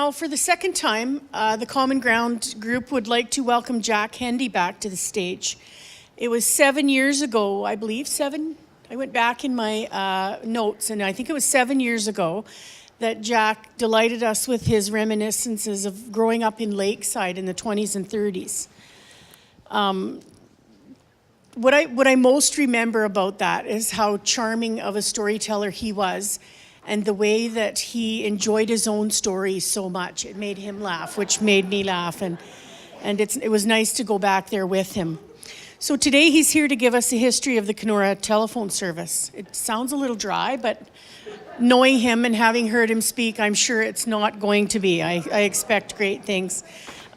Well, for the second time, the Common Ground group would like to welcome Jack Hendy back to the stage. It was 7 years ago, I believe, 7? I went back in my notes, and I think it was 7 years ago that Jack delighted us with his reminiscences of growing up in Lakeside in the 20s and 30s. What I most remember about that is how charming of a storyteller he was, and the way that he enjoyed his own stories so much. It made him laugh, which made me laugh, and it was nice to go back there with him. So today he's here to give us a history of the Kenora telephone service. It sounds a little dry, but knowing him and having heard him speak, I'm sure it's not going to be. I expect great things.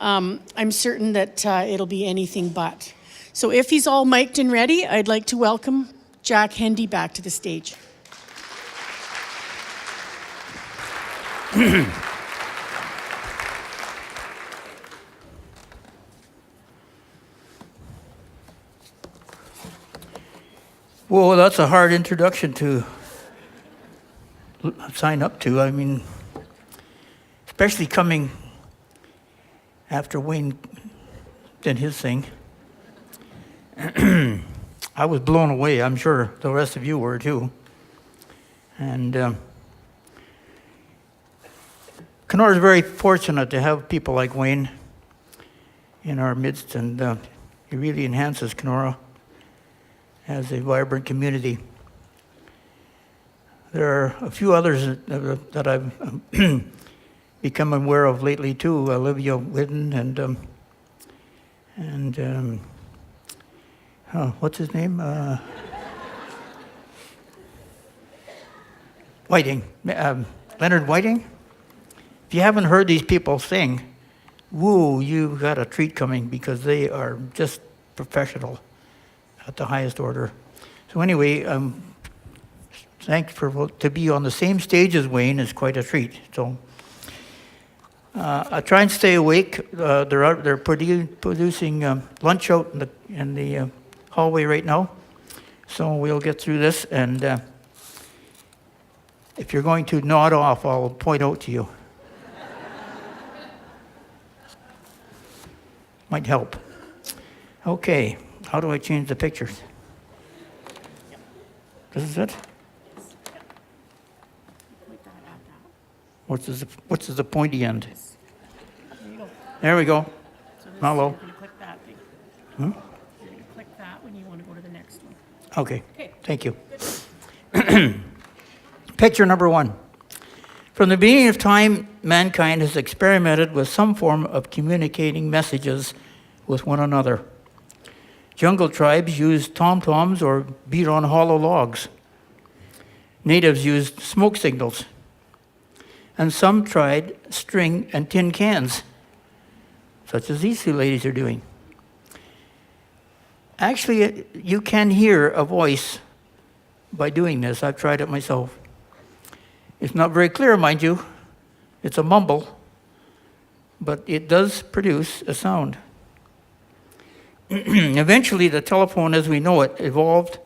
I'm certain that it'll be anything but. So if he's all mic'd and ready, I'd like to welcome Jack Hendy back to the stage. Well, that's a hard introduction to sign up to. I mean, especially coming after Wayne did his thing. I was blown away. I'm sure the rest of you were too. And Kenora is very fortunate to have people like Wayne in our midst, and he really enhances Kenora as a vibrant community. There are a few others that I've become aware of lately too. Olivia Whitten and what's his name? Whiting, Leonard Whiting. If you haven't heard these people sing, woo, you've got a treat coming, because they are just professional at the highest order. So anyway, to be on the same stage as Wayne is quite a treat. So I try and stay awake. They're producing lunch out in the hallway right now. So we'll get through this, and if you're going to nod off, I'll point out to you. Might help. Okay. How do I change the pictures? This is it? What's the pointy end? There you go. There we go. So Hello. you're going to click that thing. You're going to click that when you want to go to the next one. Okay. Thank you. Picture number 1. From the beginning of time, mankind has experimented with some form of communicating messages with one another. Jungle tribes used tom-toms or beat on hollow logs. Natives used smoke signals. And some tried string and tin cans, such as these two ladies are doing. Actually, you can hear a voice by doing this. I've tried it myself. It's not very clear, mind you. It's a mumble, but it does produce a sound. Eventually, the telephone as we know it evolved,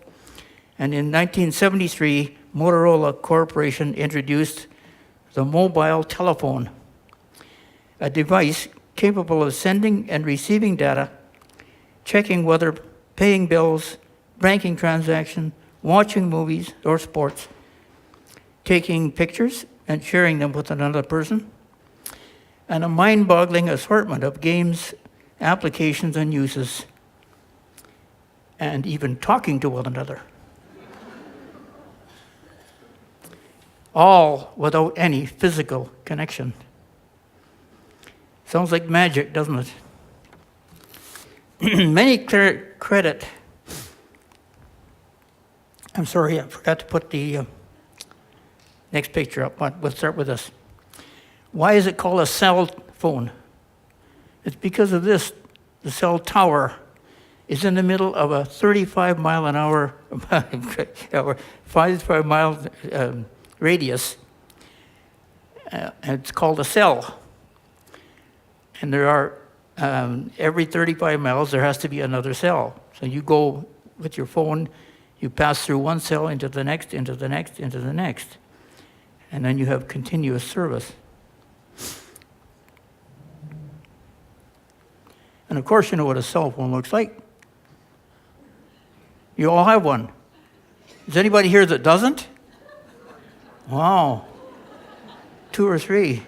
and in 1973, Motorola Corporation introduced the mobile telephone, a device capable of sending and receiving data, checking weather, paying bills, banking transactions, watching movies or sports, taking pictures and sharing them with another person, and a mind-boggling assortment of games, applications, and uses, and even talking to one another. All without any physical connection. Sounds like magic, doesn't it? Many credit. I'm sorry, I forgot to put the next picture up, but we'll start with this. Why is it called a cell phone? It's because of this. The cell tower is in the middle of a 35-mile-an-hour, 5-mile radius. And it's called a cell. And there are, every 35 miles, there has to be another cell. So you go with your phone, you pass through one cell into the next, into the next, into the next. And then you have continuous service. And of course, you know what a cell phone looks like. You all have one. Is anybody here that doesn't? Wow. 2 or 3.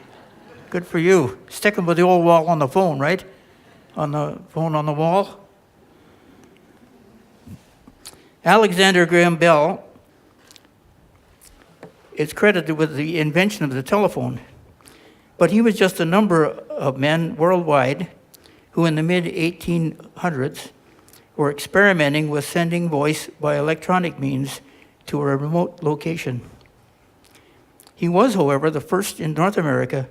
Good for you. Stick them with the old wall on the phone, right? On the phone on the wall. Alexander Graham Bell is credited with the invention of the telephone, but he was just a number of men worldwide who in the mid-1800s were experimenting with sending voice by electronic means to a remote location. He was, however, the first in North America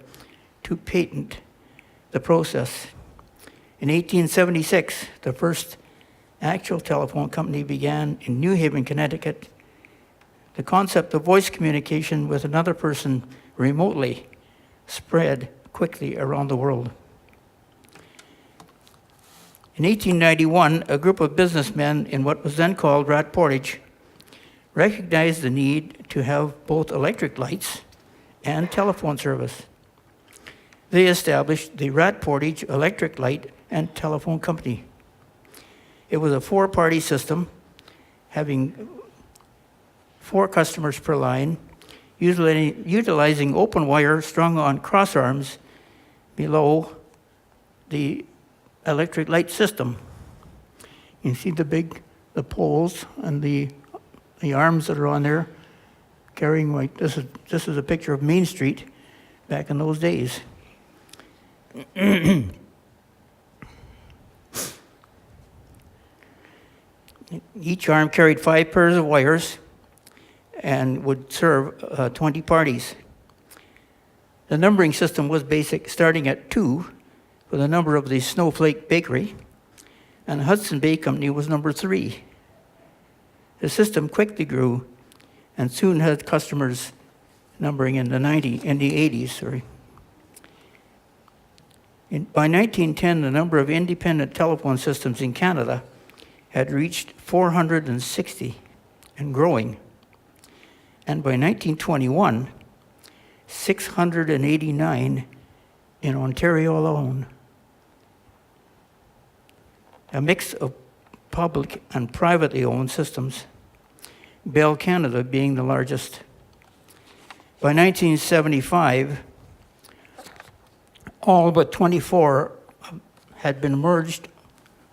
to patent the process. In 1876, the first actual telephone company began in New Haven, Connecticut. The concept of voice communication with another person remotely spread quickly around the world. In 1891, a group of businessmen in what was then called Rat Portage recognized the need to have both electric lights and telephone service. They established the Rat Portage Electric Light and Telephone Company. It was a 4-party system having 4 customers per line, utilizing open wire strung on crossarms below the electric light system. You see the poles and the arms that are on there carrying like this is a picture of Main Street back in those days. Each arm carried 5 pairs of wires and would serve 20 parties. The numbering system was basic, starting at 2 for the number of the Snowflake Bakery, and Hudson Bay Company was number 3. The system quickly grew and soon had customers numbering in the 80s. By 1910, the number of independent telephone systems in Canada had reached 460 and growing. And by 1921, 689 in Ontario alone. A mix of public and privately owned systems, Bell Canada being the largest. By 1975, all but 24 had been merged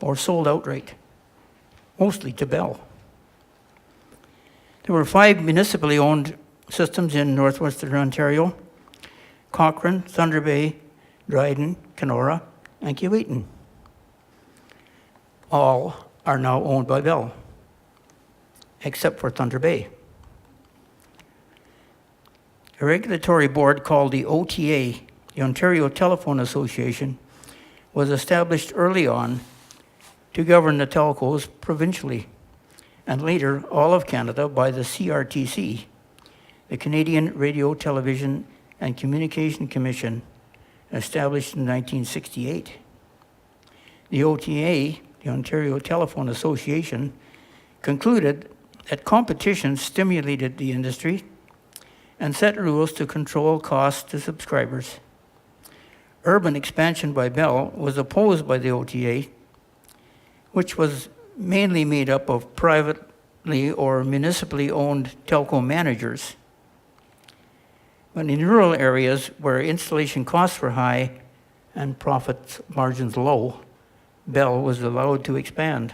or sold outright, mostly to Bell. There were 5 municipally owned systems in northwestern Ontario: Cochrane, Thunder Bay, Dryden, Kenora, and Keewatin. All are now owned by Bell, except for Thunder Bay. A regulatory board called the OTA, the Ontario Telephone Association, was established early on to govern the telcos provincially, and later all of Canada by the CRTC, the Canadian Radio, Television and Communication Commission, established in 1968. The OTA, the Ontario Telephone Association, concluded that competition stimulated the industry and set rules to control costs to subscribers. Urban expansion by Bell was opposed by the OTA, which was mainly made up of privately or municipally owned telco managers. But in rural areas where installation costs were high and profit margins low, Bell was allowed to expand.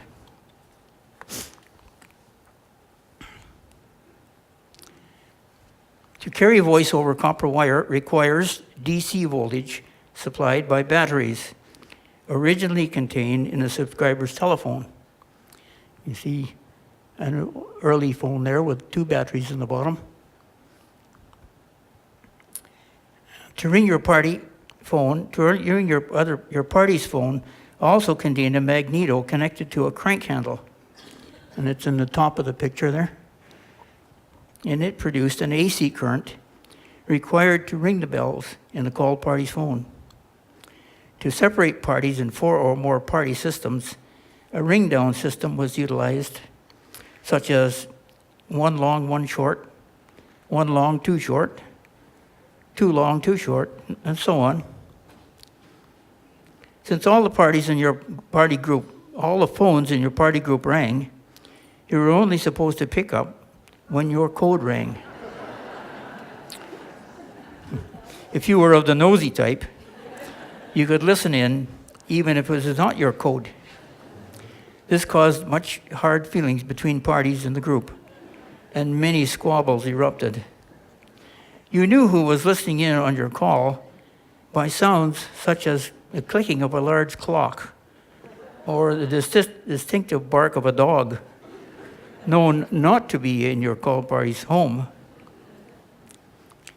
To carry voice over copper wire requires DC voltage supplied by batteries, originally contained in a subscriber's telephone. You see an early phone there with 2 batteries in the bottom. To ring your party phone, to ring your party's phone, also contained a magneto connected to a crank handle, and it's in the top of the picture there. And it produced an AC current required to ring the bells in the called party's phone. To separate parties in 4 or more party systems, a ring-down system was utilized, such as 1 long, 1 short, 1 long, 2 short, 2 long, 2 short, and so on. Since all the phones in your party group rang, you were only supposed to pick up when your code rang. If you were of the nosy type, you could listen in even if it was not your code. This caused much hard feelings between parties in the group, and many squabbles erupted. You knew who was listening in on your call by sounds such as the clicking of a large clock or the distinctive bark of a dog, known not to be in your call party's home.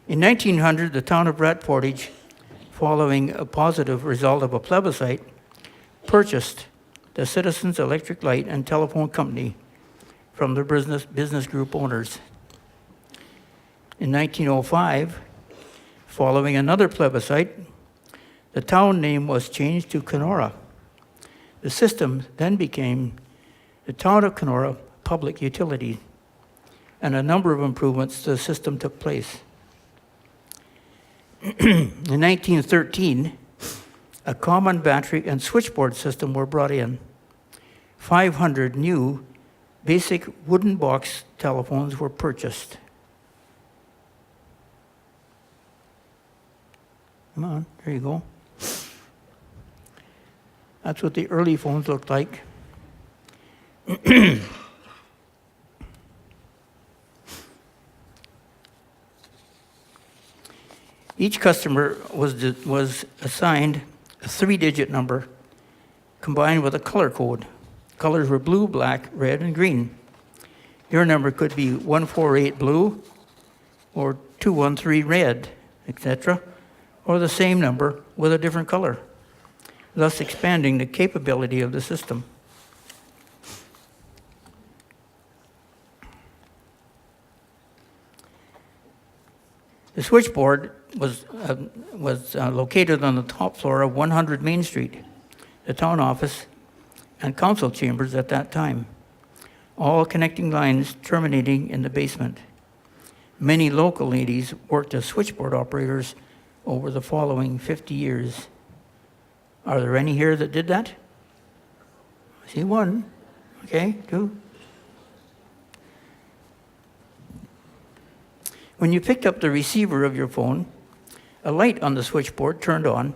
In 1900, the town of Rat Portage, following a positive result of a plebiscite, purchased the Citizens Electric Light and Telephone Company from the business group owners. In 1905, following another plebiscite, the town name was changed to Kenora. The system then became the Town of Kenora Public Utility, and a number of improvements to the system took place. In 1913, a common battery and switchboard system were brought in. 500 new basic wooden box telephones were purchased. Come on, there you go. That's what the early phones looked like. Each customer was assigned a 3-digit number combined with a color code. Colors were blue, black, red, and green. Your number could be 148 blue or 213 red, etc., or the same number with a different color, thus expanding the capability of the system. The switchboard was located on the top floor of 100 Main Street, the town office and council chambers at that time, all connecting lines terminating in the basement. Many local ladies worked as switchboard operators over the following 50 years. Are there any here that did that? I see one. Okay, 2. When you picked up the receiver of your phone, a light on the switchboard turned on,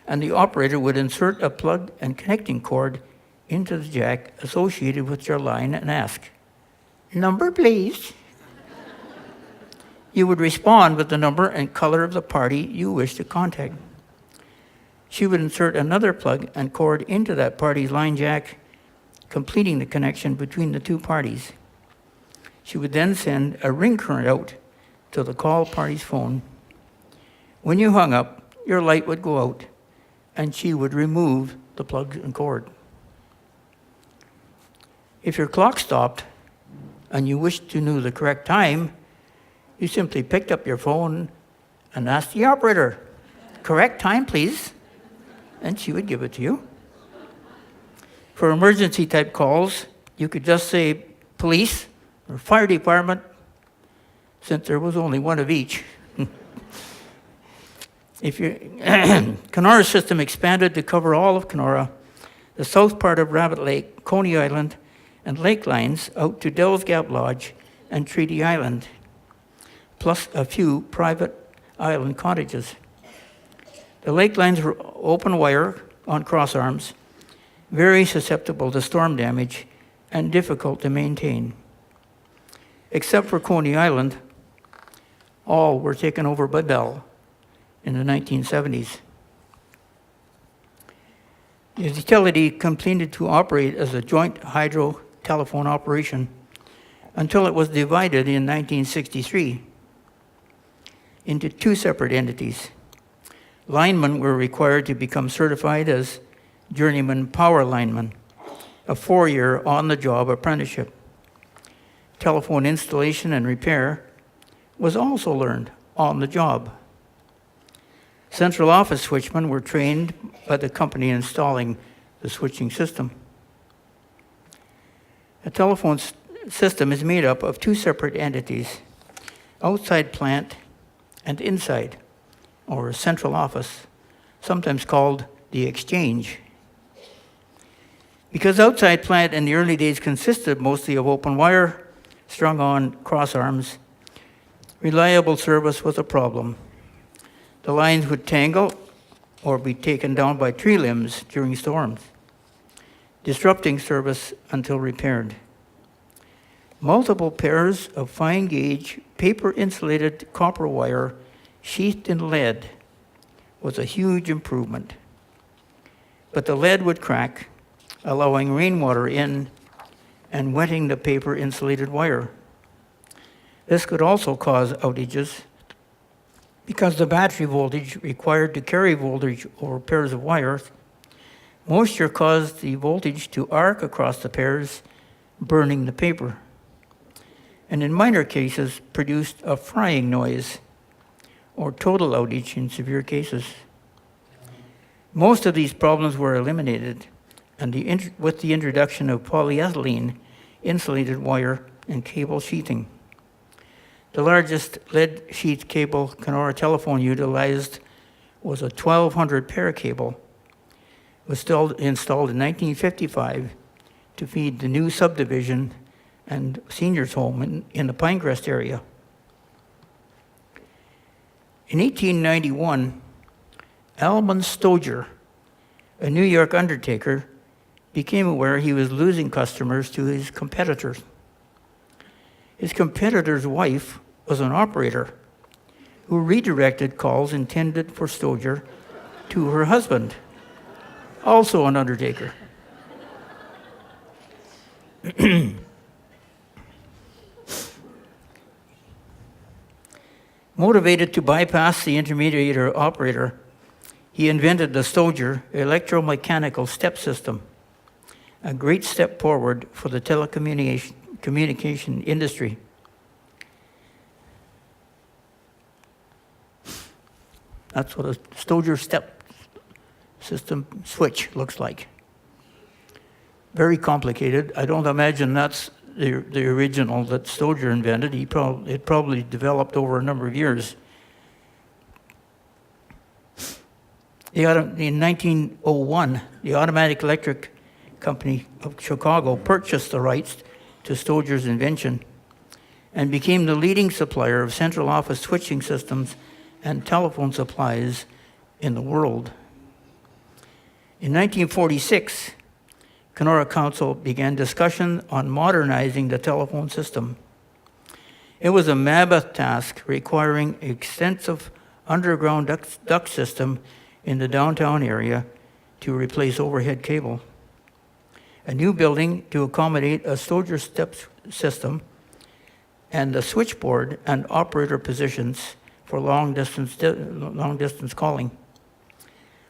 and the operator would insert a plug and connecting cord into the jack associated with your line and ask, "Number, please." You would respond with the number and color of the party you wish to contact. She would insert another plug and cord into that party's line jack, completing the connection between the two parties. She would then send a ring current out to the call party's phone. When you hung up, your light would go out, and she would remove the plug and cord. If your clock stopped and you wished to know the correct time, you simply picked up your phone and asked the operator, "Correct time, please," and she would give it to you. For emergency type calls, you could just say police or fire department, since there was only one of each. If your Kenora system expanded to cover all of Kenora, the south part of Rabbit Lake, Coney Island, and lake lines out to Dells Gap Lodge and Treaty Island, plus a few private island cottages. The lake lines were open wire on crossarms, very susceptible to storm damage and difficult to maintain. Except for Coney Island, all were taken over by Bell in the 1970s. The utility continued to operate as a joint hydro telephone operation until it was divided in 1963 into 2 separate entities. Linemen were required to become certified as journeyman power linemen, a 4-year on-the-job apprenticeship. Telephone installation and repair was also learned on the job. Central office switchmen were trained by the company installing the switching system. A telephone system is made up of 2 separate entities, outside plant and inside, or central office, sometimes called the exchange. Because outside plant in the early days consisted mostly of open wire strung on cross arms, reliable service was a problem. The lines would tangle or be taken down by tree limbs during storms, disrupting service until repaired. Multiple pairs of fine gauge, paper insulated copper wire sheathed in lead was a huge improvement. But the lead would crack, allowing rainwater in and wetting the paper insulated wire. This could also cause outages because the battery voltage required to carry voltage over pairs of wires. Moisture caused the voltage to arc across the pairs, burning the paper, and in minor cases produced a frying noise or total outage in severe cases. Most of these problems were eliminated with the introduction of polyethylene insulated wire and cable sheathing. The largest lead sheath cable Kenora Telephone utilized was a 1,200 pair cable. It was still installed in 1955 to feed the new subdivision and seniors' home in the Pinecrest area. In 1891, Almon Stoger, a New York undertaker, became aware he was losing customers to his competitors. His competitor's wife was an operator who redirected calls intended for Stoger to her husband, also an undertaker. Motivated to bypass the intermediator operator, he invented the Stoger electromechanical step system, a great step forward for the telecommunication industry. That's what a Stoger step system switch looks like. Very complicated. I don't imagine that's the original that Stoger invented. It probably developed over a number of years. In 1901, the Automatic Electric Company of Chicago purchased the rights to Stoger's invention and became the leading supplier of central office switching systems and telephone supplies in the world. In 1946, Kenora Council began discussion on modernizing the telephone system. It was a mammoth task requiring extensive underground duct system in the downtown area to replace overhead cable, a new building to accommodate a Stoger step system, and the switchboard and operator positions for long distance calling.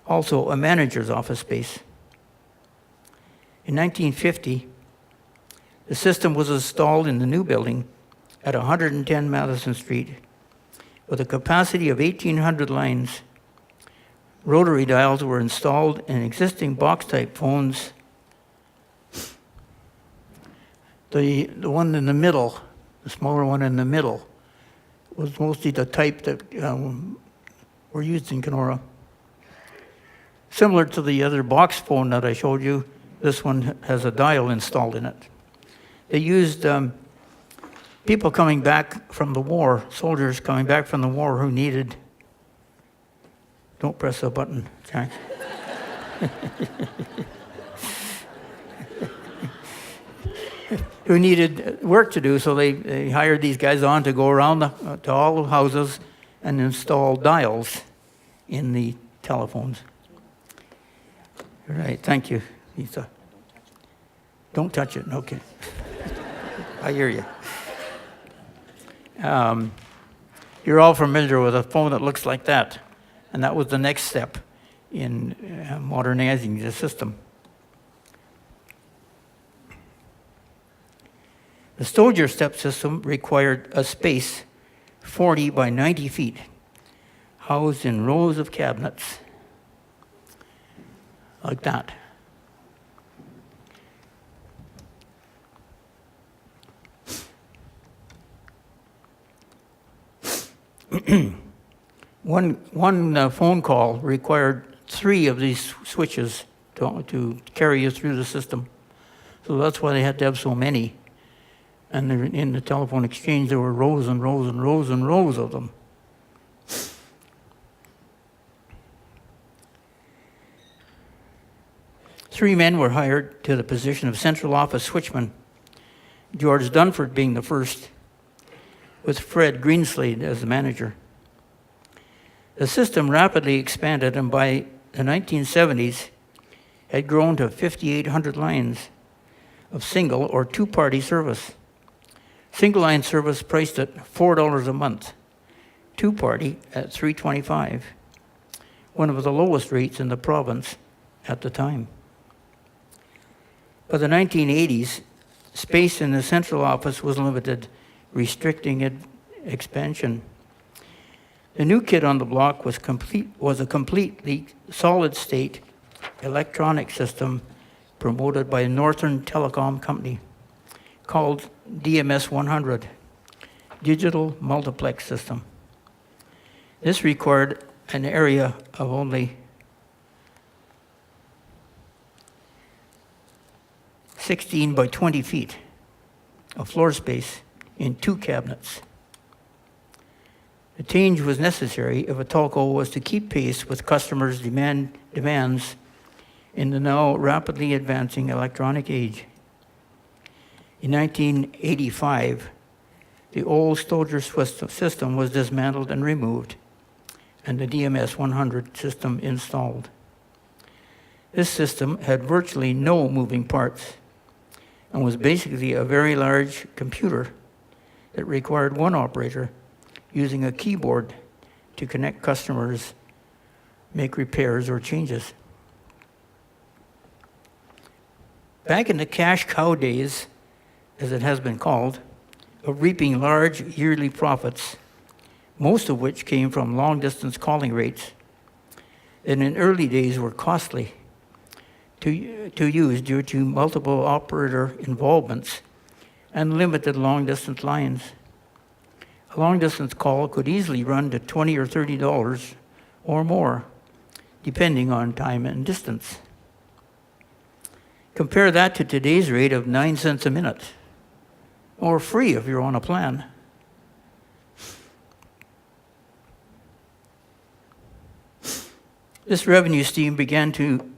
Also, a manager's office space. In 1950, the system was installed in the new building at 110 Madison Street with a capacity of 1,800 lines. Rotary dials were installed in existing box-type phones. The one in the middle, the smaller one in the middle, was mostly the type that were used in Kenora. Similar to the other box phone that I showed you, this one has a dial installed in it. They used people coming back from the war, soldiers coming back from the war who needed, don't press the button, Jack. Who needed work to do, so they hired these guys on to go around to all the houses and install dials in the telephones. All right, thank you, Lisa. Don't touch it, okay. I hear you. You're all familiar with a phone that looks like that, and that was the next step in modernizing the system. The Stoger step system required a space 40 by 90 feet, housed in rows of cabinets, like that. One phone call required 3 of these switches to carry you through the system. So that's why they had to have so many. And in the telephone exchange, there were rows and rows and rows and rows of them. Three men were hired to the position of central office switchman, George Dunford being the first, with Fred Greenslade as the manager. The system rapidly expanded, and by the 1970s had grown to 5,800 lines of single or two-party service. Single-line service priced at $4 a month, two-party at $3.25, one of the lowest rates in the province at the time. By the 1980s, space in the central office was limited, restricting expansion. The new kid on the block was a completely solid-state electronic system promoted by a Northern Telecom company called DMS 100, Digital Multiplex System. This required an area of only 16 by 20 feet of floor space in 2 cabinets. The change was necessary if a telco was to keep pace with customers' demands in the now rapidly advancing electronic age. In 1985, the old Stoger system was dismantled and removed, and the DMS 100 system installed. This system had virtually no moving parts and was basically a very large computer that required one operator using a keyboard to connect customers, make repairs or changes. Back in the cash cow days, as it has been called, of reaping large yearly profits, most of which came from long-distance calling rates that in early days were costly to use due to multiple operator involvements and limited long-distance lines. A long-distance call could easily run to $20 or $30 or more, depending on time and distance. Compare that to today's rate of 9 cents a minute, or free if you're on a plan. This revenue stream began to,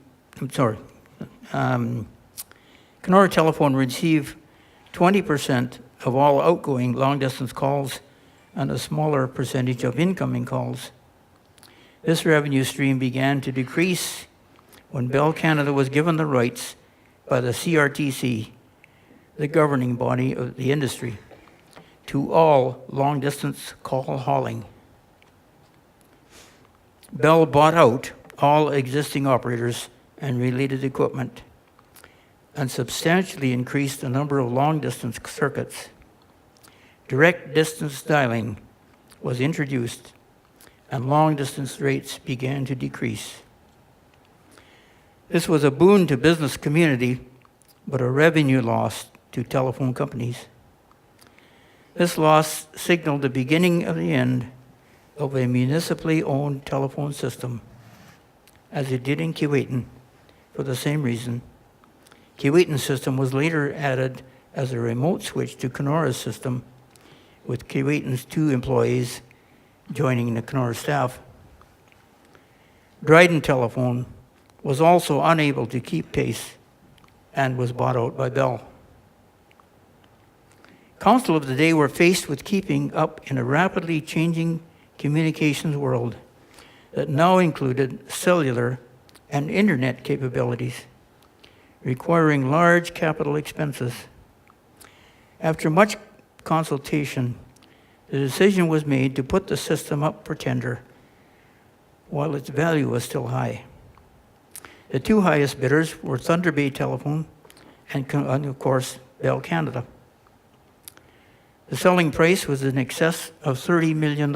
Kenora Telephone received 20% of all outgoing long-distance calls and a smaller percentage of incoming calls. This revenue stream began to decrease when Bell Canada was given the rights by the CRTC, the governing body of the industry, to all long-distance call hauling. Bell bought out all existing operators and related equipment and substantially increased the number of long-distance circuits. Direct distance dialing was introduced and long-distance rates began to decrease. This was a boon to business community, but a revenue loss to telephone companies. This loss signaled the beginning of the end of a municipally owned telephone system, as it did in Keewatin for the same reason. Keewatin's system was later added as a remote switch to Kenora's system, with Keewatin's 2 employees joining the Kenora staff. Dryden Telephone was also unable to keep pace and was bought out by Bell. Council of the day were faced with keeping up in a rapidly changing communications world that now included cellular and internet capabilities, requiring large capital expenses. After much consultation, the decision was made to put the system up for tender while its value was still high. The 2 highest bidders were Thunder Bay Telephone and of course, Bell Canada. The selling price was in excess of $30 million,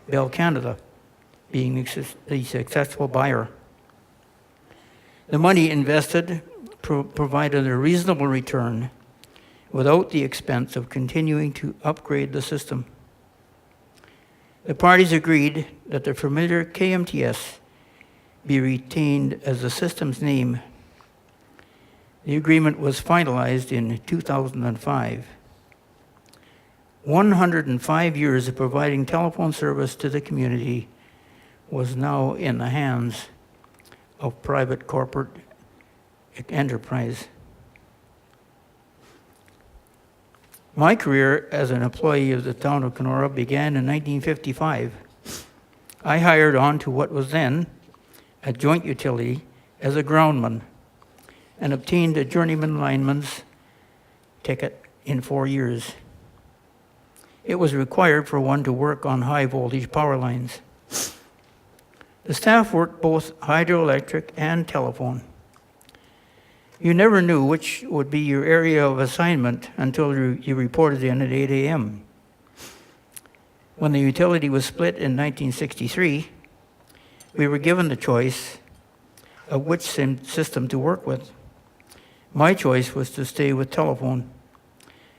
Bell Canada being the successful buyer. The money invested provided a reasonable return without the expense of continuing to upgrade the system. The parties agreed that the familiar KMTS be retained as the system's name. The agreement was finalized in 2005. 105 years of providing telephone service to the community was now in the hands of private corporate enterprise. My career as an employee of the town of Kenora began in 1955. I hired on to what was then a joint utility as a groundman and obtained a journeyman lineman's ticket in 4 years. It was required for one to work on high voltage power lines. The staff worked both hydroelectric and telephone. You never knew which would be your area of assignment until you reported in at 8 a.m. When the utility was split in 1963, we were given the choice of which system to work with. My choice was to stay with telephone,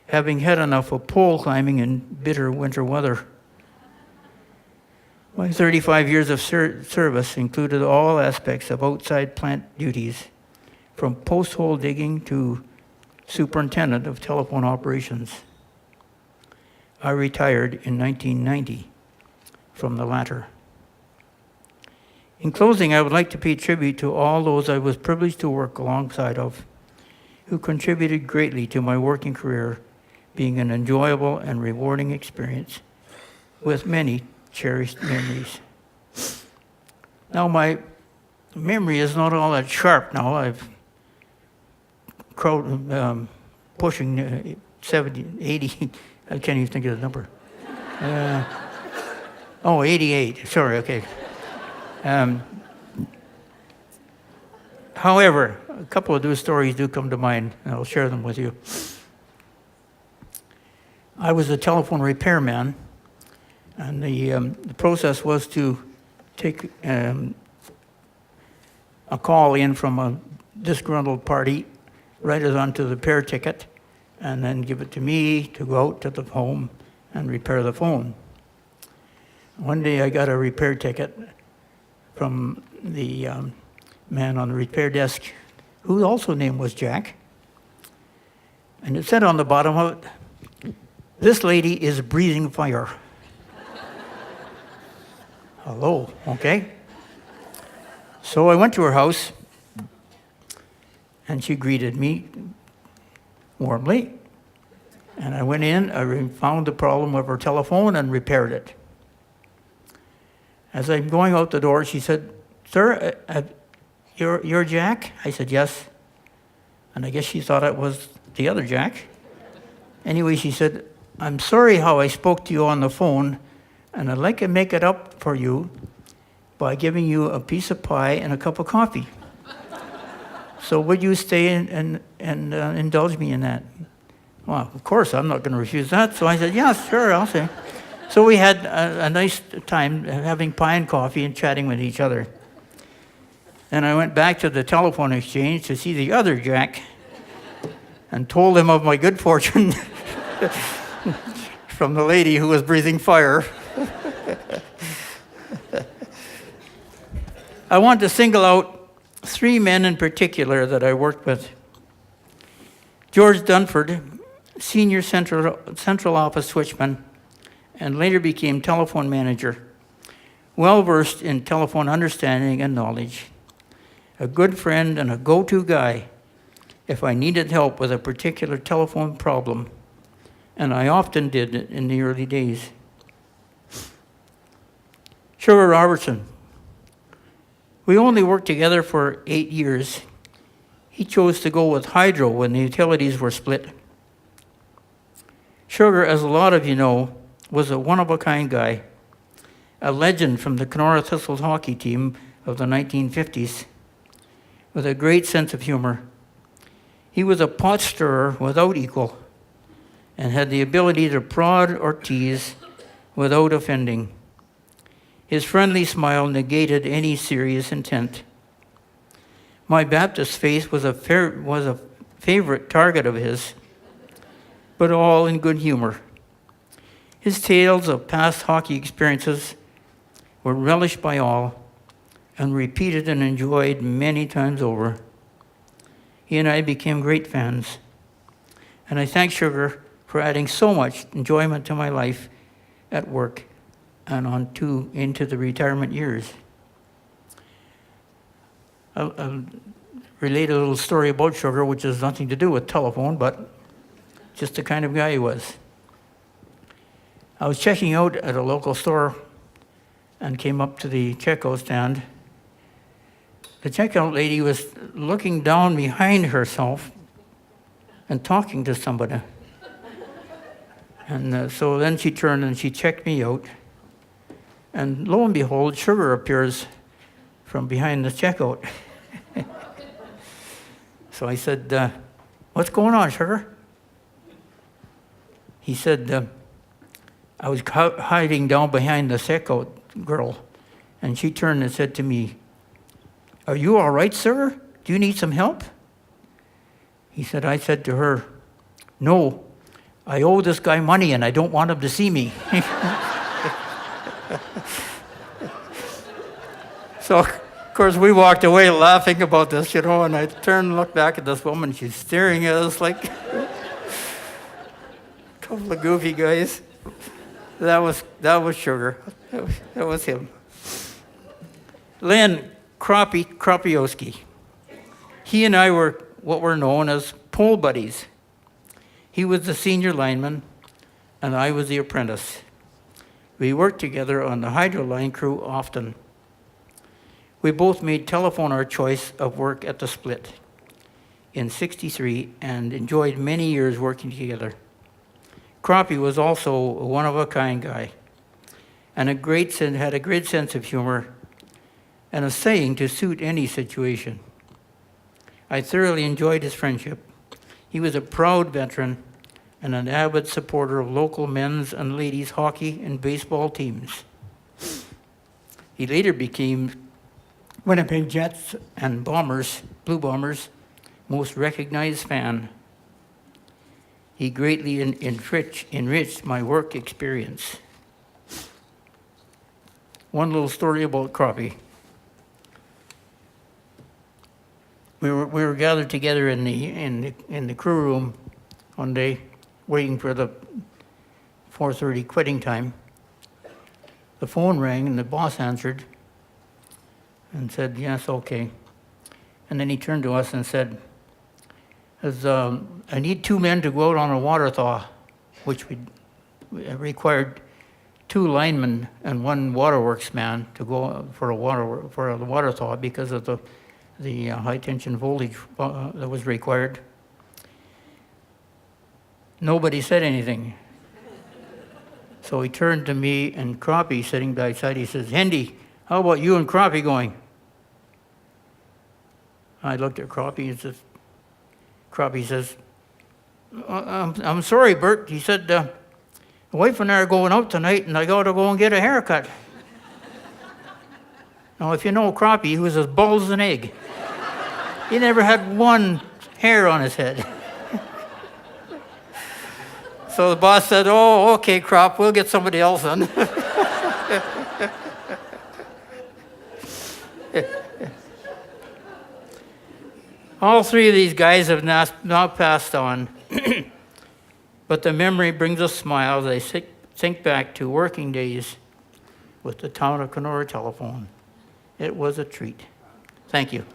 having had enough of pole climbing in bitter winter weather. My 35 years of service included all aspects of outside plant duties, from post-hole digging to superintendent of telephone operations. I retired in 1990 from the latter. In closing, I would like to pay tribute to all those I was privileged to work alongside of, who contributed greatly to my working career being an enjoyable and rewarding experience with many cherished memories. Now, my memory is not all that sharp now. I've pushing 70, 80, I can't even think of the number. 88, sorry, okay. However, a couple of those stories do come to mind, and I'll share them with you. I was a telephone repairman, and the process was to take a call in from a disgruntled party, write it onto the repair ticket, and then give it to me to go out to the home and repair the phone. One day I got a repair ticket from the man on the repair desk, whose also name was Jack, and it said on the bottom of it, "This lady is breathing fire." Hello, okay. So I went to her house, and she greeted me warmly. And I went in, I found the problem with her telephone and repaired it. As I'm going out the door, she said, "Sir, you're Jack?" I said, "Yes." And I guess she thought it was the other Jack. Anyway, she said, "I'm sorry how I spoke to you on the phone, and I'd like to make it up for you by giving you a piece of pie and a cup of coffee. So would you stay and indulge me in that?" Well, of course, I'm not going to refuse that. So I said, "Yeah, sure, I'll stay." So we had a nice time having pie and coffee and chatting with each other. And I went back to the telephone exchange to see the other Jack and told him of my good fortune from the lady who was breathing fire. I want to single out 3 men in particular that I worked with. George Dunford, senior central office switchman, and later became telephone manager, well-versed in telephone understanding and knowledge, a good friend and a go-to guy if I needed help with a particular telephone problem, and I often did it in the early days. Sugar Robertson. We only worked together for 8 years. He chose to go with hydro when the utilities were split. Sugar, as a lot of you know, was a one-of-a-kind guy, a legend from the Kenora Thistles hockey team of the 1950s, with a great sense of humor. He was a pot stirrer without equal and had the ability to prod or tease without offending. His friendly smile negated any serious intent. My Baptist faith was a favorite target of his, but all in good humor. His tales of past hockey experiences were relished by all, and repeated and enjoyed many times over. He and I became great fans, and I thank Sugar for adding so much enjoyment to my life at work and into the retirement years. I'll relate a little story about Sugar, which has nothing to do with telephone, but just the kind of guy he was. I was checking out at a local store and came up to the checkout stand. The checkout lady was looking down behind herself and talking to somebody. And so then she turned and she checked me out. And lo and behold, Sugar appears from behind the checkout. So I said, "What's going on, Sugar?" He said, "I was hiding down behind the checkout girl." And she turned and said to me, "Are you all right, sir? Do you need some help?" I said to her, "No, I owe this guy money and I don't want him to see me." So, of course, we walked away laughing about this, and I turned and looked back at this woman. She's staring at us like a couple of goofy guys. That was Sugar. That was him. Len Kropiowski. He and I were what were known as pole buddies. He was the senior lineman, and I was the apprentice. We worked together on the hydro line crew often. We both made telephone our choice of work at the Split in '63 and enjoyed many years working together. Kroppy was also a one-of-a-kind guy and had a great sense of humor and a saying to suit any situation. I thoroughly enjoyed his friendship. He was a proud veteran and an avid supporter of local men's and ladies' hockey and baseball teams. He later became Winnipeg Jets and Blue Bombers' most recognized fan. He greatly enriched my work experience. One little story about Kroppy. We were gathered together in the crew room one day, waiting for the 4:30 quitting time. The phone rang and the boss answered and said, "Yes, okay." And then he turned to us and said, "I need 2 men to go out on a water thaw," which required 2 linemen and 1 waterworks man to go for a water thaw because of the high tension voltage that was required. Nobody said anything. So he turned to me and Kroppy sitting by his side. He says, "Hendy, how about you and Kroppy going?" I looked at Kroppy and Kroppy says, I'm sorry, Bert." He said, "The wife and I are going out tonight and I got to go and get a haircut." Now, if you know Kroppy, he was as bald as an egg. He never had 1 hair on his head. So the boss said, "Oh, okay, Krop, we'll get somebody else in." All 3 of these guys have now passed on, but the memory brings a smile as I think back to working days with the town of Kenora Telephone. It was a treat. Thank you.